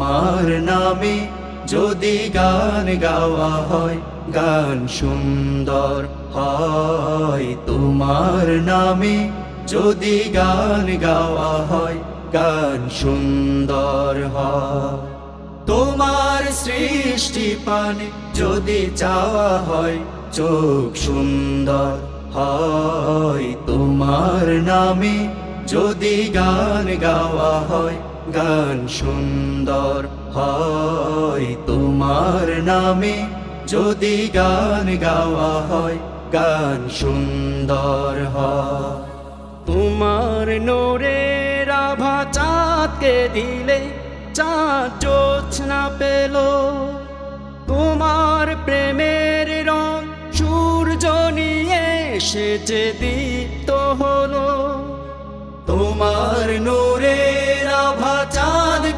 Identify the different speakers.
Speaker 1: তোমার নামে যদি গান গাওয়া হয় গান সুন্দর হয় তোমার নামে যদি গান গাওয়া হয় গান সুন্দর হয় তোমার সৃষ্টি পানে যদি চাওয়া হয় চোখ সুন্দর হয় তোমার নামে যদি গান গাওয়া হয় গান সুন্দর হয় তোমার নামে যদি গান গাওয়া হয় গান সুন্দর হয়
Speaker 2: তোমার নূরের আভা চাঁদকে দিলে চাঁদ জোছনা পেল তোমার প্রেমের রং সূর্য নিয়ে এসেছে দীপ্ত হলো
Speaker 1: তোমার নূরের আভা চাঁদকে